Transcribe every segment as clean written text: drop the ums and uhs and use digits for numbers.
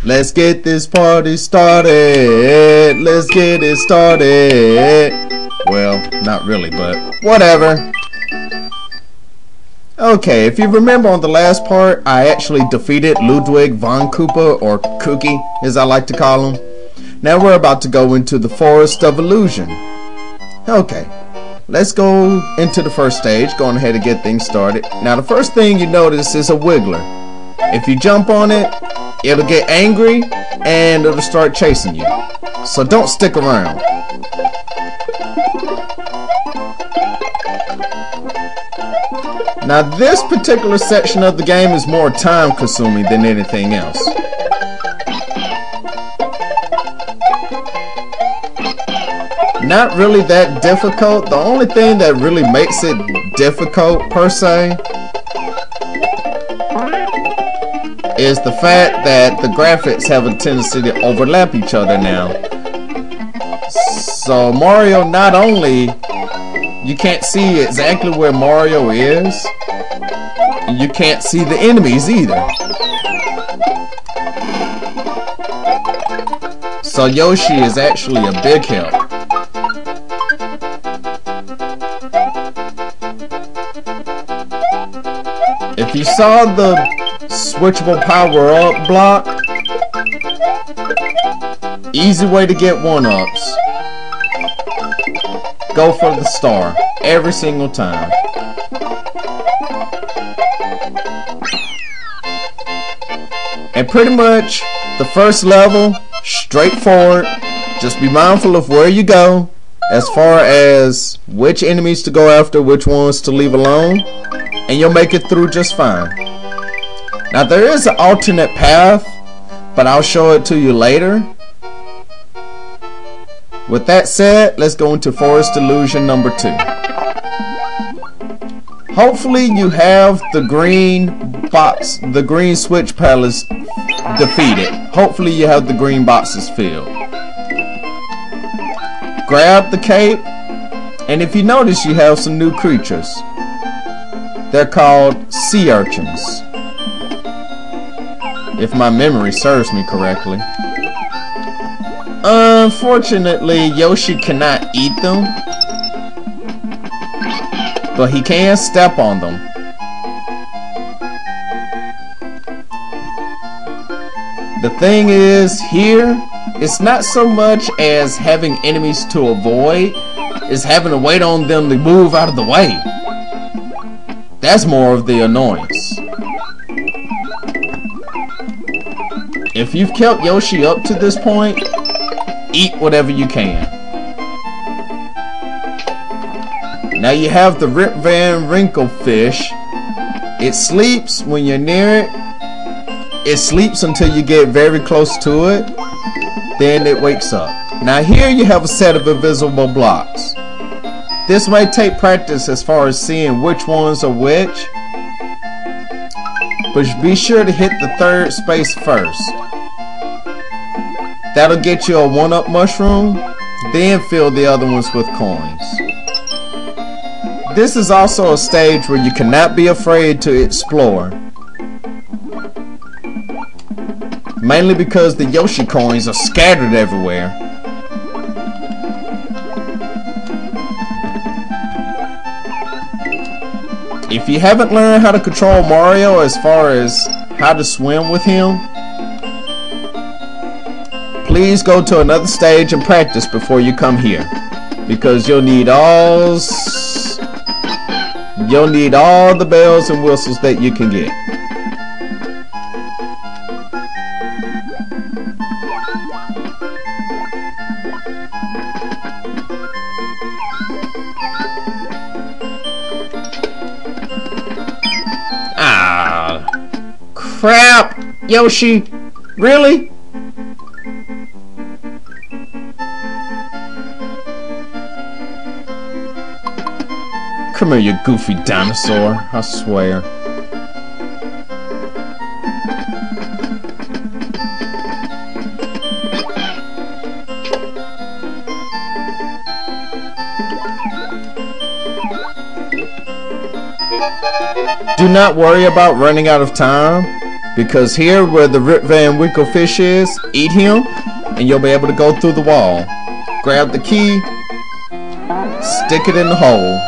Let's get this party started. Let's get it started. Well, not really, but whatever. Okay, if you remember on the last part, I actually defeated Ludwig von Koopa, or Cookie as I like to call him. Now we're about to go into the Forest of Illusion. Okay, let's go into the first stage, going ahead and get things started. Now the first thing you notice is a wiggler. If you jump on it, it'll get angry and it'll start chasing you. So don't stick around. Now this particular section of the game is more time consuming than anything else. Not really that difficult. The only thing that really makes it difficult per se is the fact that the graphics have a tendency to overlap each other now. So Mario, not only you can't see exactly where Mario is, and you can't see the enemies either. So Yoshi is actually a big help. If you saw the switchable power-up block, easy way to get one-ups. Go for the star every single time. And pretty much the first level, straightforward. Just be mindful of where you go as far as which enemies to go after, which ones to leave alone, and you'll make it through just fine. Now there is an alternate path, but I'll show it to you later. With that said, let's go into Forest Illusion number 2. Hopefully you have the green box, the green switch palace defeated. Hopefully you have the green boxes filled. Grab the cape, and if you notice, you have some new creatures. They're called sea urchins, if my memory serves me correctly. Unfortunately, Yoshi cannot eat them, but he can step on them. The thing is, here, it's not so much as having enemies to avoid, it's having to wait on them to move out of the way. That's more of the annoyance. If you've kept Yoshi up to this point, eat whatever you can. Now you have the Rip Van Winkle fish. It sleeps when you're near it. It sleeps until you get very close to it. Then it wakes up. Now here you have a set of invisible blocks. This may take practice as far as seeing which ones are which, but be sure to hit the third space first. That'll get you a one-up mushroom, then fill the other ones with coins. This is also a stage where you cannot be afraid to explore. Mainly because the Yoshi coins are scattered everywhere. If you haven't learned how to control Mario as far as how to swim with him, please go to another stage and practice before you come here, because you'll need all the bells and whistles that you can get. Ah, crap, Yoshi, really? Come here, you goofy dinosaur, I swear. Do not worry about running out of time. Because here where the Rip Van Winkle fish is, eat him, and you'll be able to go through the wall. Grab the key, stick it in the hole.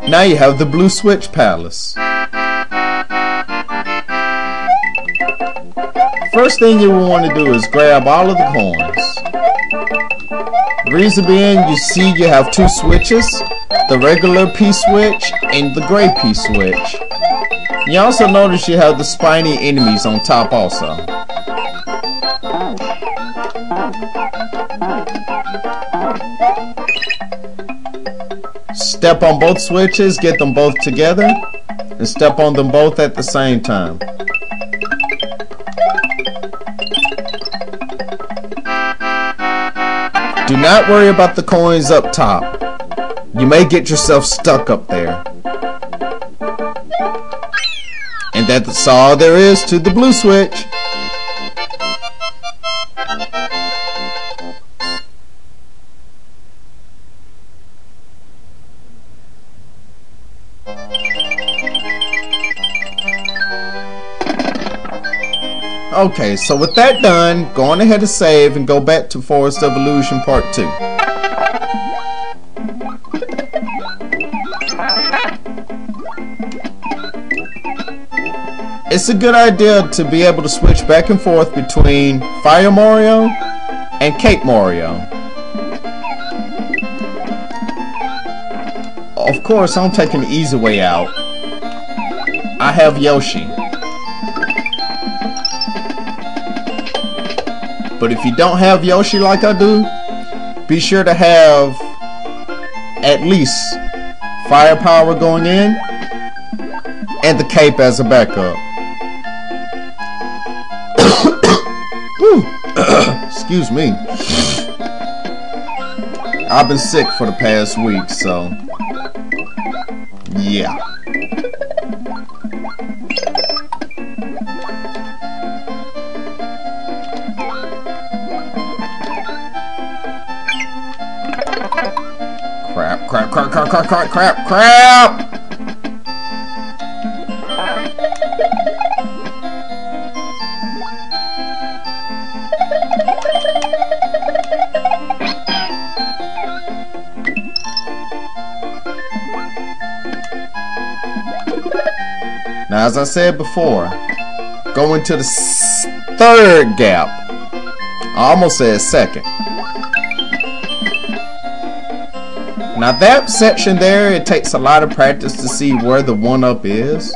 Now you have the Blue Switch Palace. First thing you will want to do is grab all of the coins. Reason being, you see you have two switches, the regular P-switch and the gray P-switch. You also notice you have the spiny enemies on top also. Step on both switches, get them both together, and step on them both at the same time. Do not worry about the coins up top. You may get yourself stuck up there. And that's all there is to the blue switch. Okay, so with that done, go on ahead and save and go back to Forest of Illusion Part 2. It's a good idea to be able to switch back and forth between Fire Mario and Cape Mario. Of course, I'm taking the easy way out. I have Yoshi. But if you don't have Yoshi like I do, be sure to have at least firepower going in and the cape as a backup. Excuse me. I've been sick for the past week, so yeah. Crap! Now, as I said before, go into the third gap. I almost said second. Now that section there, it takes a lot of practice to see where the 1-up is.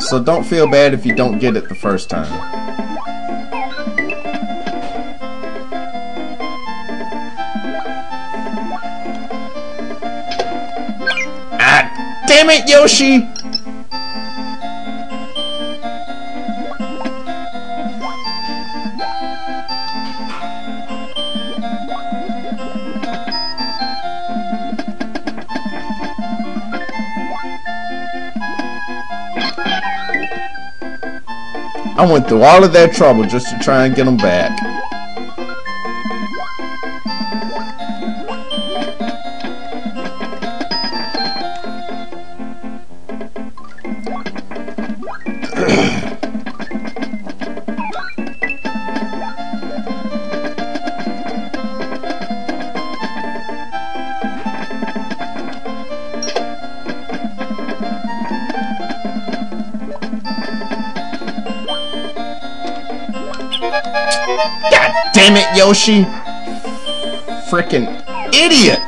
So don't feel bad if you don't get it the first time. Ah, damn it, Yoshi! I went through all of that trouble just to try and get them back. God damn it, Yoshi! Frickin' idiot!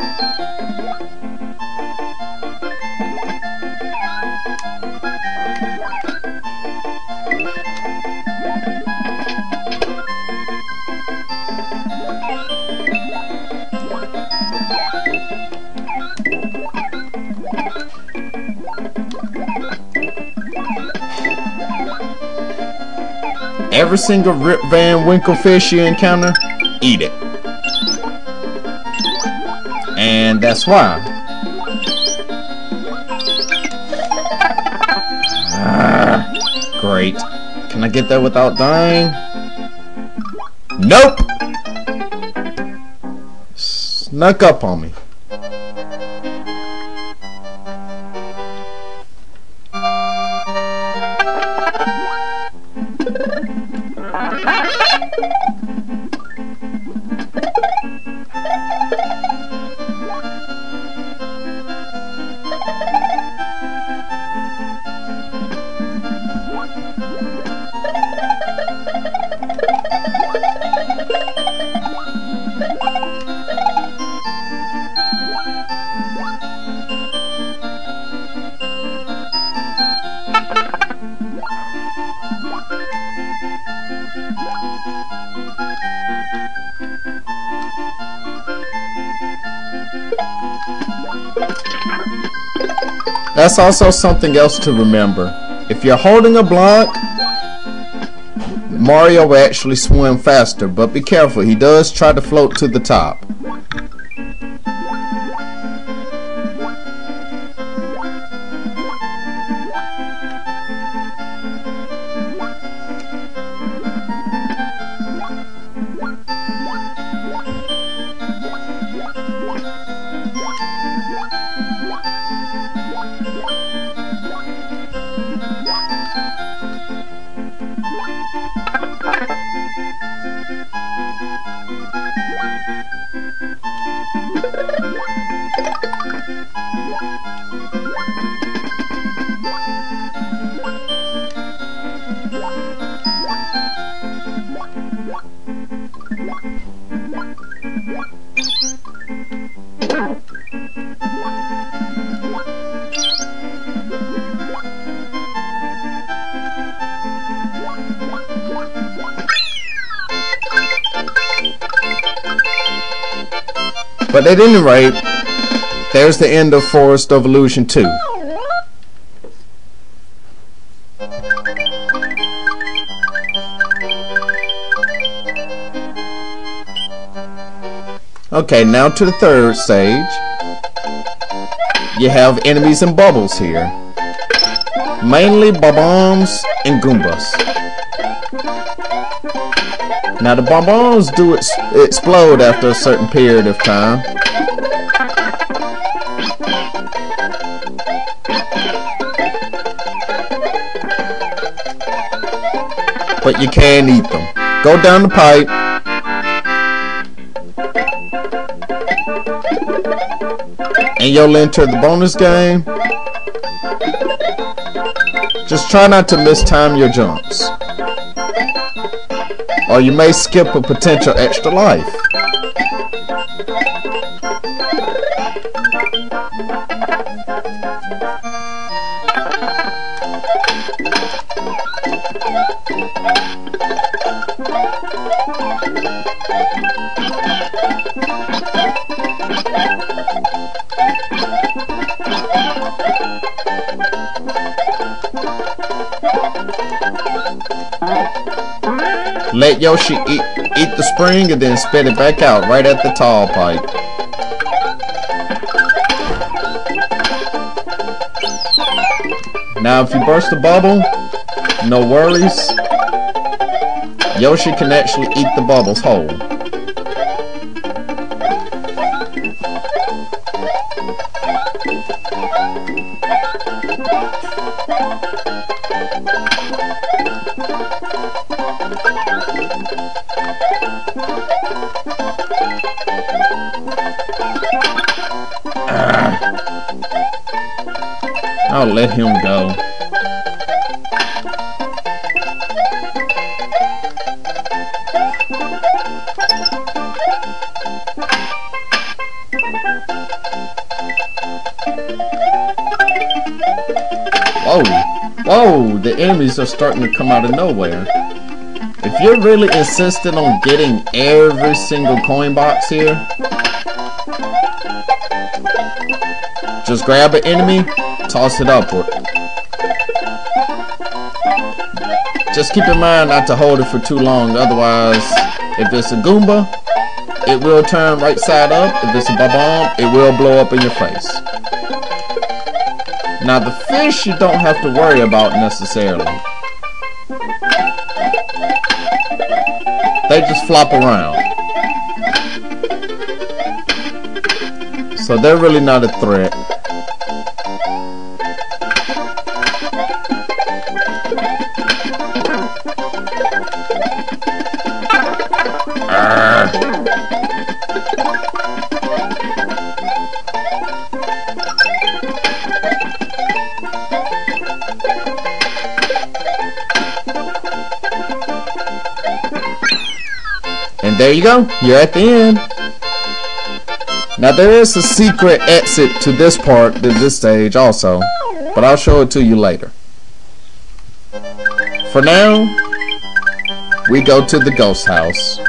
Every single Rip Van Winkle fish you encounter, eat it. And that's why. Great. Can I get that without dying? Nope! Snuck up on me. That's also something else to remember. If you're holding a block, Mario will actually swim faster, but be careful, he does try to float to the top. But at any rate, there's the end of Forest of Illusion 2. Okay, now to the third stage. You have enemies and bubbles here. Mainly bombs and Goombas. Now the bombs do explode after a certain period of time. But you can eat them. Go down the pipe. And you'll enter the bonus game. Just try not to mistime your jumps, or you may skip a potential extra life. Let Yoshi eat the spring and then spit it back out right at the tall pipe. Now if you burst a bubble, no worries. Yoshi can actually eat the bubbles whole. I'll let him go. Whoa, whoa, the enemies are starting to come out of nowhere. If you're really insistent on getting every single coin box here, just grab an enemy, toss it upward. Just keep in mind not to hold it for too long, otherwise, if it's a Goomba, it will turn right side up. If it's a bomb, it will blow up in your face. Now the fish you don't have to worry about necessarily. They just flop around. So they're really not a threat. And there you go, you're at the end. Now there is a secret exit to this part, to this stage also, but I'll show it to you later. For now, we go to the ghost house.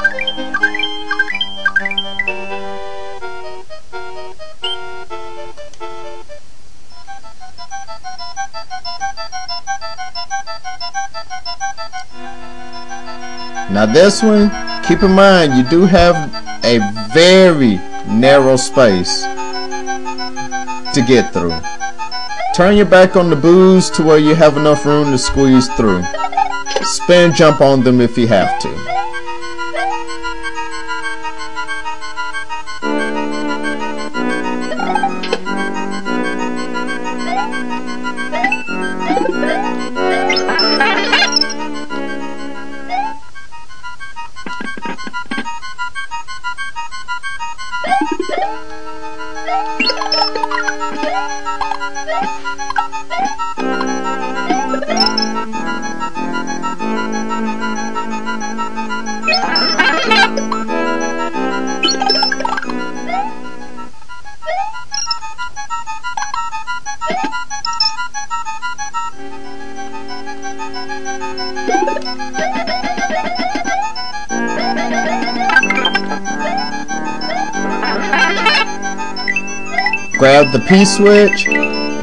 Now this one, keep in mind you do have a very narrow space to get through. Turn your back on the boos to where you have enough room to squeeze through. Spin jump on them if you have to. Grab the P switch.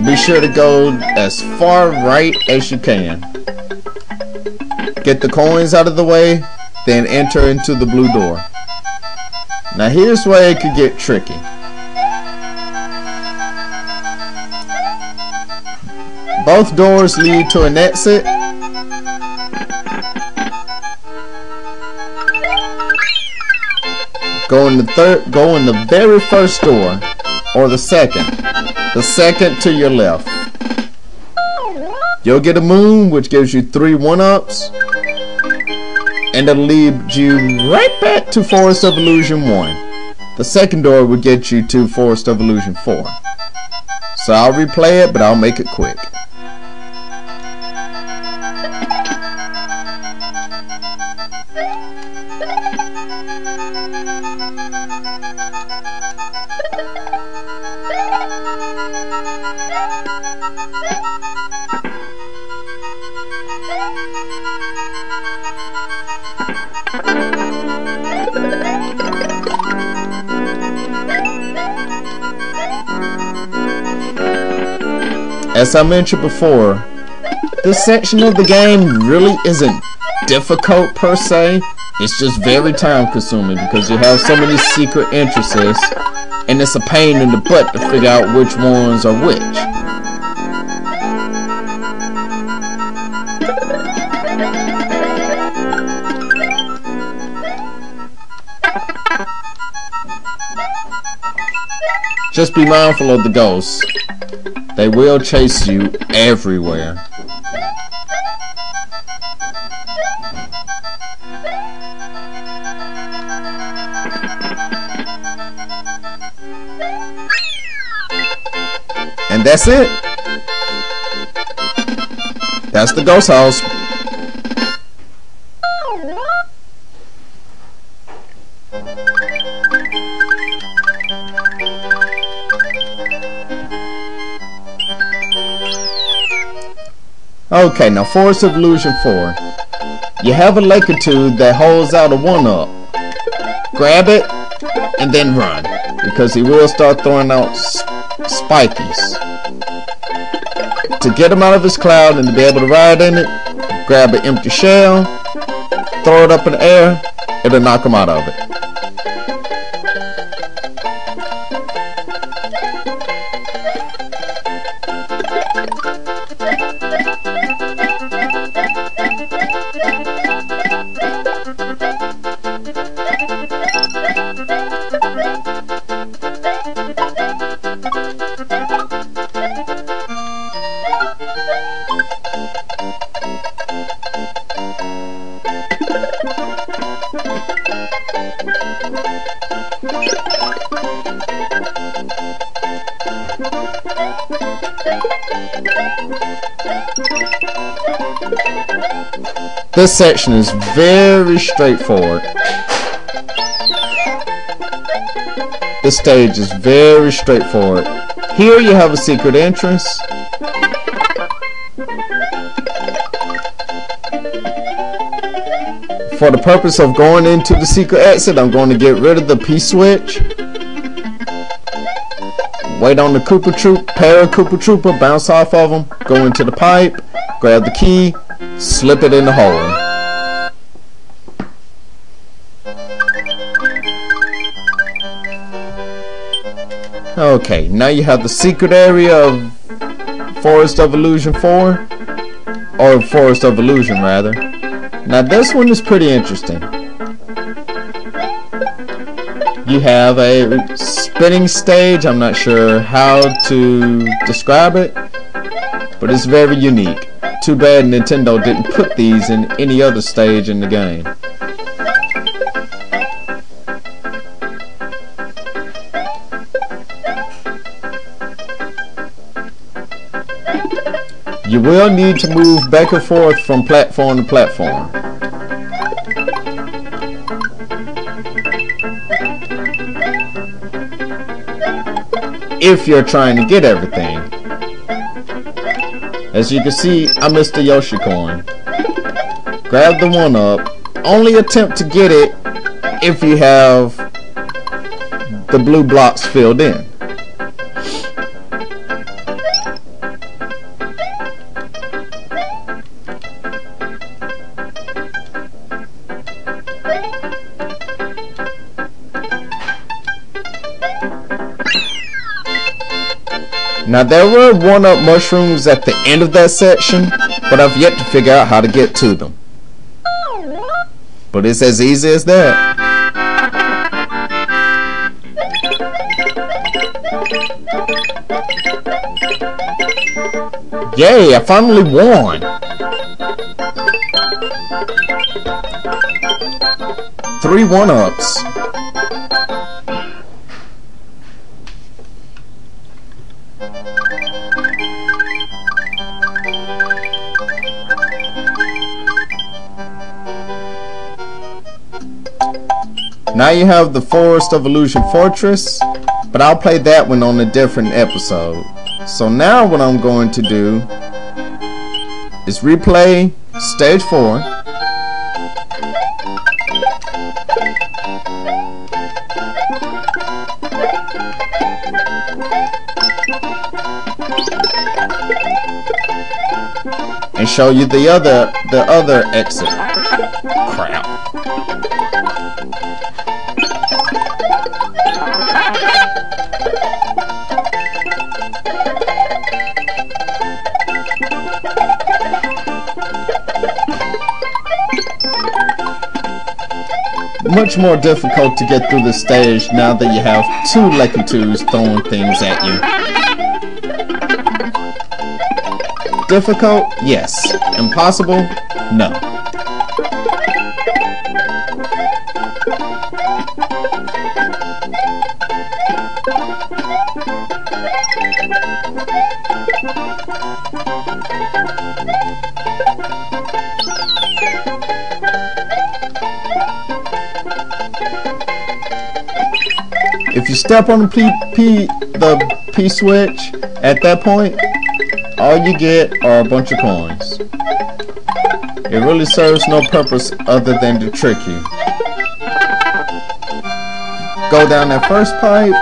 Be sure to go as far right as you can. Get the coins out of the way, then enter into the blue door. Now here's where it could get tricky. Both doors lead to an exit. Go in the very first door, or the second to your left. You'll get a moon, which gives you 3 1-ups, and it'll lead you right back to Forest of Illusion 1. The second door will get you to Forest of Illusion 4. So I'll replay it, but I'll make it quick. As I mentioned before, this section of the game really isn't difficult per se. It's just very time consuming because you have so many secret entrances and it's a pain in the butt to figure out which ones are which. Just be mindful of the ghosts. They will chase you everywhere. And that's it. That's the ghost house. Okay, now Forest of Illusion 4. You have a Lakitu that holds out a 1-up. Grab it and then run, because he will start throwing out spikies. To get him out of his cloud and to be able to ride in it, grab an empty shell, throw it up in the air, it'll knock him out of it. This section is very straightforward. This stage is very straightforward. Here you have a secret entrance. For the purpose of going into the secret exit, I'm going to get rid of the P switch. Wait on the Koopa Troop, Koopa Trooper, bounce off of them, go into the pipe, grab the key, slip it in the hole. Okay, now you have the secret area of Forest of Illusion 4, or Forest of Illusion rather. Now this one is pretty interesting. You have a spinning stage. I'm not sure how to describe it, but it's very unique. Too bad Nintendo didn't put these in any other stage in the game. You will need to move back and forth from platform to platform. If you're trying to get everything. As you can see, I missed the Yoshi coin. Grab the 1-up. Only attempt to get it if you have the blue blocks filled in. Now there were 1-up mushrooms at the end of that section, but I've yet to figure out how to get to them. But it's as easy as that. Yay, I finally won! 3 1-ups. Now you have the Forest of Illusion Fortress, but I'll play that one on a different episode. So now what I'm going to do is replay stage 4. And show you the other exit. Crap. Much more difficult to get through the stage now that you have 2 Lucky 2s throwing things at you. Difficult? Yes. Impossible? No. If you step on the P switch at that point, all you get are a bunch of coins. It really serves no purpose other than to trick you. Go down that first pipe,